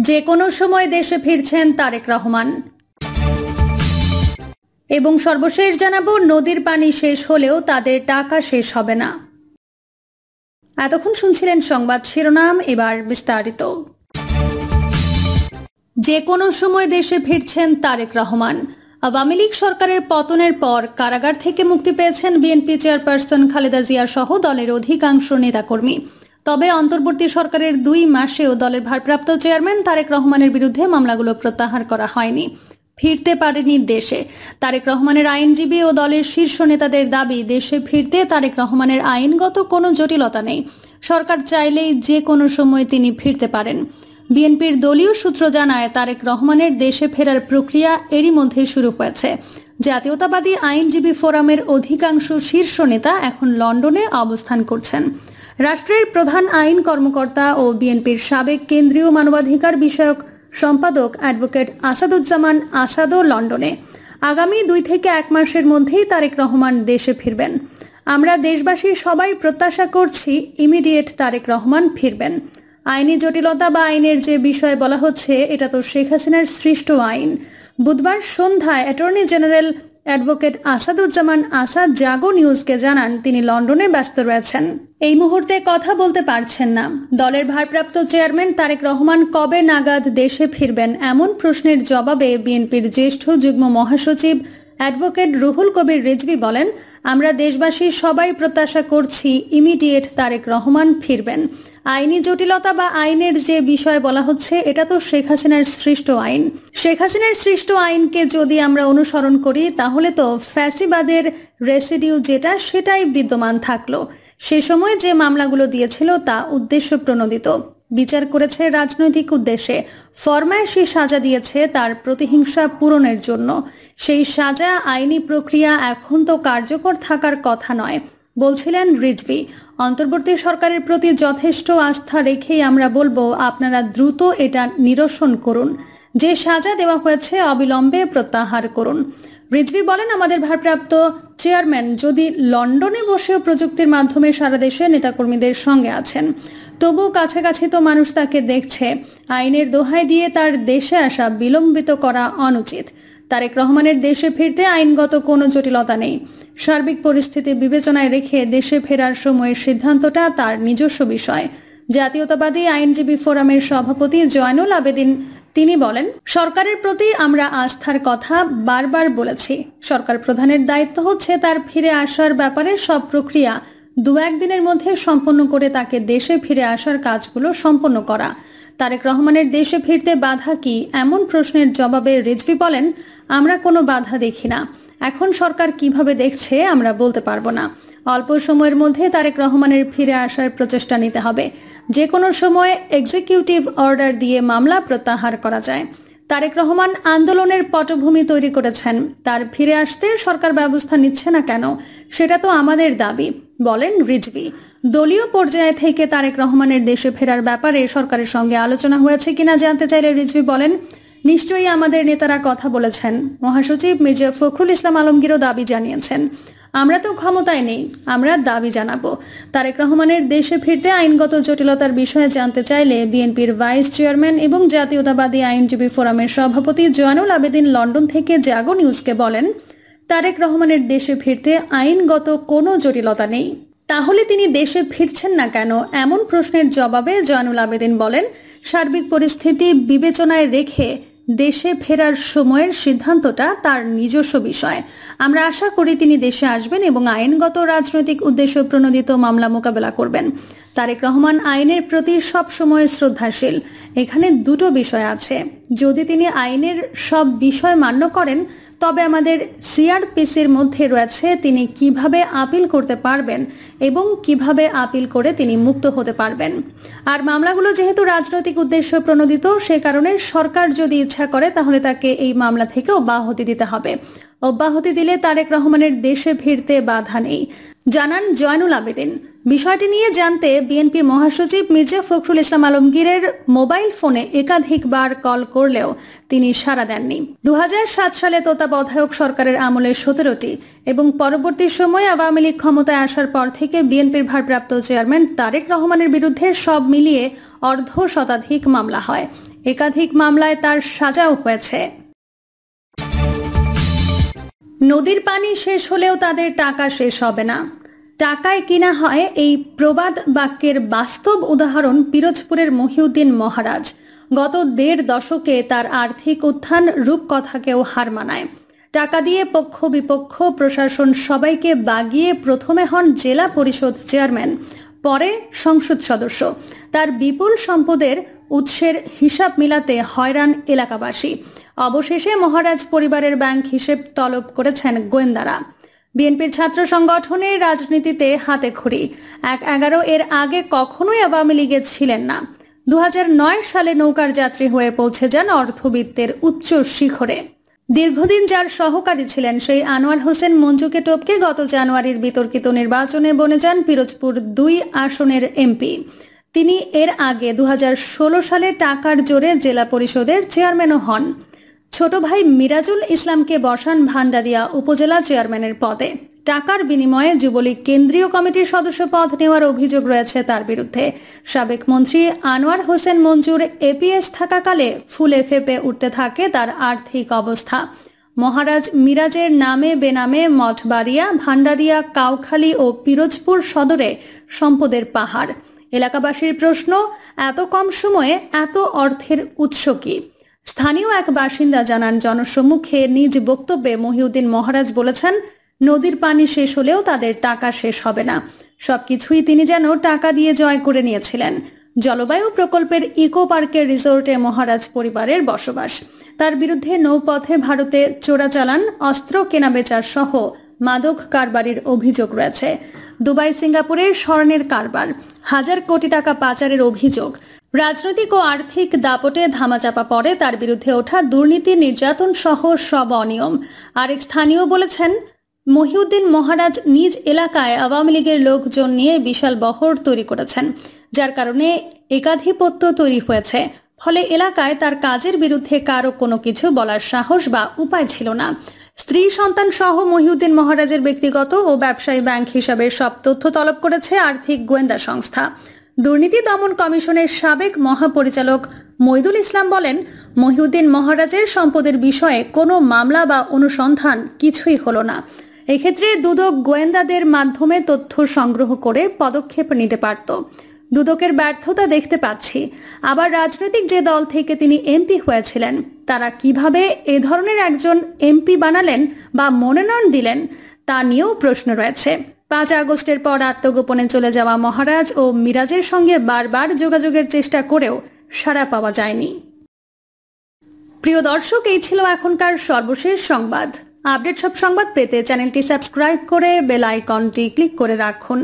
যে কোনো সময় দেশে ফিরছেন তারেক রহমান। এবং সর্বশেষ জানাবো, নদীর পানি শেষ হলেও তাদের টাকা শেষ হবে না। এতক্ষণ শুনছিলেন সংবাদ শিরোনাম, এবার বিস্তারিত। যে কোনো সময় দেশে ফিরছেন তারেক রহমান। আওয়ামী লীগ সরকারের পতনের পর কারাগার থেকে মুক্তি পেয়েছেন বিএনপি চেয়ারপারসন খালেদা জিয়া সহ দলের অধিকাংশ নেতাকর্মী। তবে অন্তর্বর্তী সরকারের 2 মাসেও দলের ভারপ্রাপ্ত চেয়ারম্যান তারেক রহমানের বিরুদ্ধে মামলাগুলো প্রত্যাহার করা হয়নি। ফিরতে পারেনি দেশে। তারেক রহমানের আইনজীবী ও দলের শীর্ষ নেতাদের দাবি, দেশে ফিরতে তারেক রহমানের আইনগত কোনো জটিলতা নেই। সরকার চাইলেই যে কোনো সময় তিনি ফিরতে পারেন। বিএনপির দলীয় সূত্র জানায়, তারেক রহমানের দেশে ফেরার প্রক্রিয়া এরই মধ্যে শুরু হয়েছে। জাতীয়তাবাদী আইনজীবী ফোরামের অধিকাংশ শীর্ষ নেতা এখন লন্ডনে অবস্থান করছেন। রাষ্ট্রের প্রধান আইন কর্মকর্তা ও বিএনপির সাবেক কেন্দ্রীয় মানবাধিকার বিষয়ক সম্পাদক অ্যাডভোকেট আসাদুজ্জামান আসাদও লন্ডনে। আগামী 2 থেকে 1 মাসের মধ্যেই তারেক রহমান দেশে ফিরবেন। আমরা দেশবাসী সবাই প্রত্যাশা করছি ইমিডিয়েট তারেক রহমান ফিরবেন। আইনি জটিলতা বা আইনের যে বিষয় বলা হচ্ছে, এটা তো শেখ হাসিনার সৃষ্ট আইন। বুধবার সন্ধ্যায় attorney general advocate Asaduzzaman Asad Jago নিউজকে জানান, তিনি লন্ডনে ব্যস্ত রয়েছেন, এই মুহূর্তে কথা বলতে পারছেন না। দলের ভারপ্রাপ্ত চেয়ারম্যান তারেক রহমান কবে নাগাদ দেশে ফিরবেন, এমন প্রশ্নের জবাবে বিএনপির জ্যেষ্ঠ যুগ্ম মহাসচিব অ্যাডভোকেট রুহুল কবির রিজভী বলেন, আমরা দেশবাসী সবাই প্রত্যাশা করছি ইমিডিয়েট তারেক রহমান ফিরবেন। আইনি জটিলতা বা আইনের যে বিষয় বলা হচ্ছে, এটা তো শেখ হাসিনার সৃষ্ট আইন। শেখ হাসিনার সৃষ্ট আইনকে যদি আমরা অনুসরণ করি, তাহলে তো ফ্যাসিবাদের রেসিডিউ যেটা, সেটাই বিদ্যমান থাকলো। সে সময় যে মামলাগুলো দিয়েছিল তা উদ্দেশ্য প্রণোদিত, বিচার করেছে রাজনৈতিক উদ্দেশ্যে, ফরমায়েশি সাজা দিয়েছে তার প্রতিহিংসা পূরণের জন্য। সেই সাজা আইনি প্রক্রিয়া এখন তো কার্যকর থাকার কথা নয়, বলছিলেন রিজভী। অন্তর্বর্তী সরকারের প্রতি যথেষ্ট আস্থা রেখেই আমরা বলবো, আপনারা দ্রুত এটা নিরসন করুন। যে সাজা দেওয়া হয়েছে অবিলম্বে প্রত্যাহার করুন। রিজভী বলেন, আমাদের ভারপ্রাপ্ত চেয়ারম্যান যদি লন্ডনে বসেও প্রযুক্তির মাধ্যমে সারা দেশে নেতাকর্মীদের সঙ্গে আছেন, তবু কাছাকাছি তো মানুষ তাকে দেখছে। আইনের দোহাই দিয়ে তার দেশে আসা বিলম্বিত করা অনুচিত। তারেক রহমানের দেশে ফিরতে আইনগত কোনো জটিলতা নেই। সার্বিক পরিস্থিতি বিবেচনায় রেখে দেশে ফেরার সময়ের সিদ্ধান্তটা তার নিজস্ব বিষয়। জাতীয়তাবাদী আইনজীবী ফোরামের সভাপতি জয়নুল আবেদিন তিনি বলেন, সরকারের প্রতি আমরা আস্থার কথা বারবার বলেছি। সরকার প্রধানের দায়িত্ব হচ্ছে তার ফিরে আসার ব্যাপারে সব প্রক্রিয়া 2-1 দিনের মধ্যে সম্পন্ন করে তাকে দেশে ফিরে আসার কাজগুলো সম্পন্ন করা। তারেক রহমানের দেশে ফিরতে বাধা কি, এমন প্রশ্নের জবাবে রিজভী বলেন, আমরা কোনো বাধা দেখি না। এখন সরকার কিভাবে দেখছে আমরা বলতে পারবো না। অল্প সময়ের মধ্যে তারেক রহমানের ফিরে আসার প্রচেষ্টা নিতে হবে। যে কোনো সময় এক্সিকিউটিভ অর্ডার দিয়ে মামলা প্রত্যাহার করা যায়। তারেক রহমান আন্দোলনের পটভূমি তৈরি করেছেন, তার ফিরে আসতে সরকার ব্যবস্থা নিচ্ছে না কেন, সেটা তো আমাদের দাবি, বলেন রিজভী। দলীয় পর্যায়ে থেকে তারেক রহমানের দেশে ফেরার ব্যাপারে সরকারের সঙ্গে আলোচনা হয়েছে কিনা জানতে চাইলে রিজভী বলেন, নিশ্চয়ই আমাদের নেতারা কথা বলেছেন। মহাসচিব মির্জা ফখরুল ইসলাম আলমগীরও দাবি জানিয়েছেন। আমরা তো ক্ষমতায় নেই, আমরা দাবি জানাবো। তারেক রহমানের দেশে ফিরতে আইনগত জটিলতার বিষয়ে জানতে চাইলে বিএনপির ভাইস চেয়ারম্যান এবং জাতীয়তাবাদী আইনজীবী ফোরামের সভাপতি জয়নুল আবেদিন লন্ডন থেকে জাগো নিউজকে বলেন, তারেক রহমানের দেশে ফিরতে আইনগত কোনো জটিলতা নেই। তাহলে তিনি দেশে ফিরছেন না কেন, এমন প্রশ্নের জবাবে জয়নুল আবেদিন বলেন, সার্বিক পরিস্থিতি বিবেচনায় রেখে দেশে ফেরার সময়ের সিদ্ধান্তটা তার নিজস্ব বিষয়। আমরা আশা করি তিনি দেশে আসবেন এবং আইনগত রাজনৈতিক উদ্দেশ্য প্রণোদিত মামলা মোকাবেলা করবেন। তারেক রহমান আইনের প্রতি সব সময় শ্রদ্ধাশীল। এখানে 2টো বিষয় আছে। যদি তিনি আইনের সব বিষয় মান্য করেন, তবে আমাদের সিআরপিসির মধ্যে রয়েছে তিনি কিভাবে আপিল করতে পারবেন এবং কিভাবে আপিল করে তিনি মুক্ত হতে পারবেন। আর মামলাগুলো যেহেতু রাজনৈতিক উদ্দেশ্য প্রণোদিত, সে কারণে সরকার যদি ইচ্ছা করে তাহলে তাকে এই মামলা থেকে অব্যাহতি দিতে হবে। অব্যাহতি দিলে তারেক রহমানের দেশে ফিরতে বাধা নেই। জানান জয়নুল আবেদিন। বিষয়টি নিয়ে জানতে বিএনপি মহাসচিব মির্জা ফখরুল ইসলাম আলমগীরের মোবাইল ফোনে একাধিকবার কল করলেও তিনি সাড়া দেননি। 2007 সালে তত্ত্বাবধায়ক সরকারের আমলে 17টি এবং পরবর্তী সময়ে আওয়ামী লীগ ক্ষমতায় আসার পর থেকে বিএনপির ভারপ্রাপ্ত চেয়ারম্যান তারেক রহমানের বিরুদ্ধে সব মিলিয়ে অর্ধ শতাধিক মামলা হয়। একাধিক মামলায় তার সাজাও হয়েছে। নদীর পানি শেষ হলেও তাদের টাকা শেষ হবে না, টাকায় কিনা হয়, এই প্রবাদ বাক্যের বাস্তব উদাহরণ পিরোজপুরের মহিউদ্দিন মহারাজ। গত 1.5 দশকে তার আর্থিক উত্থান রূপকথাকেও হার মানায়। টাকা দিয়ে পক্ষ বিপক্ষ প্রশাসন সবাইকে বাগিয়ে প্রথমে হন জেলা পরিষদ চেয়ারম্যান, পরে সংসদ সদস্য। তার বিপুল সম্পদের উৎসের হিসাব মিলাতে হয়রান এলাকাবাসী। অবশেষে মহারাজ পরিবারের ব্যাংক হিসেব তলব করেছেন গোয়েন্দারা। বিএনপির ছাত্র সংগঠনের রাজনীতিতে হাতেখড়ি 1/11 এর আগে কখনোই আওয়ামী লীগে ছিলেন না। 2009 সালে নৌকার যাত্রী হয়ে পৌঁছে যান অর্থবিত্তের উচ্চ শিখরে। দীর্ঘদিন যার সহকারী ছিলেন সেই আনোয়ার হোসেন মঞ্জুকে টপকে গত জানুয়ারির বিতর্কিত নির্বাচনে বনে যান পিরোজপুর 2 আসনের এমপি। তিনি এর আগে 2016 সালে টাকার জোরে জেলা পরিষদের চেয়ারম্যানও হন। ছোট ভাই মিরাজুল ইসলামকে বসান ভান্ডারিয়া উপজেলা চেয়ারম্যানের পদে। টাকার বিনিময়ে যুবলীগ কেন্দ্রীয় কমিটির সদস্য পদ নেওয়ার অভিযোগ রয়েছে তার বিরুদ্ধে। সাবেক মন্ত্রী আনোয়ার হোসেন মঞ্জুর এপিএস থাকাকালে ফুলে ফেপে উঠতে থাকে তার আর্থিক অবস্থা। মহারাজ মিরাজের নামে বেনামে মঠবাড়িয়া, ভান্ডারিয়া, কাউখালী ও পিরোজপুর সদরে সম্পদের পাহাড়। এলাকাবাসীর প্রশ্ন, এত কম সময়ে এত অর্থের উৎস কি? স্থানীয় এক বাসিন্দা জানান, জনসম্মুখে নিজ বক্তব্যে মহিউদ্দিন মহারাজ বলেছেন, নদীর পানি শেষ হলেও তাদের টাকা শেষ হবে না। সবকিছুই তিনি যেন টাকা দিয়ে জয় করে নিয়েছিলেন। জলবায়ু প্রকল্পের ইকো পার্কের রিসোর্টে মহারাজ পরিবারের বসবাস। তার বিরুদ্ধে নৌপথে ভারতে চোরাচালান, অস্ত্র কেনাবেচার সহ মাদক কারবারির অভিযোগ রয়েছে। দুবাই, সিঙ্গাপুরের স্বর্ণের কারবার, হাজার কোটি টাকা পাচারের অভিযোগ। রাজনৈতিক ও আর্থিক দাপটে ধামাচাপা পড়ে তার বিরুদ্ধে ওঠা দুর্নীতি, নির্যাতন সহ সব অনিয়ম। আরেক স্থানীয় বলেছেন, মহিউদ্দিন মহারাজ নিজ এলাকায় আওয়ামী লীগের লোকজন নিয়ে বিশাল বহর তৈরি করেছেন, যার কারণে একাধিপত্য তৈরি হয়েছে। ফলে এলাকায় তার কাজের বিরুদ্ধে কারো কোনো কিছু বলার সাহস বা উপায় ছিল না। স্ত্রী সন্তান সহ মহিউদ্দিন মহারাজের ব্যক্তিগত ও ব্যবসায়ী ব্যাংক হিসাবের সব তথ্য তলব করেছে আর্থিক গোয়েন্দা সংস্থা। দুর্নীতি দমন কমিশনের সাবেক মহাপরিচালক মইদুল ইসলাম বলেন, মহিউদ্দিন মহারাজের সম্পদের বিষয়ে কোনো মামলা বা অনুসন্ধান কিছুই হলো না। এক্ষেত্রে দুদক গোয়েন্দাদের মাধ্যমে তথ্য সংগ্রহ করে পদক্ষেপ নিতে পারত। দুদকের ব্যর্থতা দেখতে পাচ্ছি। আবার রাজনৈতিক যে দল থেকে তিনি এমপি হয়েছিলেন, তারা কিভাবে এ ধরনের একজন এমপি বানালেন বা মনোনয়ন দিলেন, তা নিয়েও প্রশ্ন রয়েছে। 5 আগস্টের পর আত্মগোপনে চলে যাওয়া মহারাজ ও মিরাজের সঙ্গে বারবার যোগাযোগের চেষ্টা করেও সাড়া পাওয়া যায়নি। প্রিয় দর্শক, এই ছিল এখনকার সর্বশেষ সংবাদ। আপডেট সব সংবাদ পেতে চ্যানেলটি সাবস্ক্রাইব করে বেল আইকনটি ক্লিক করে রাখুন।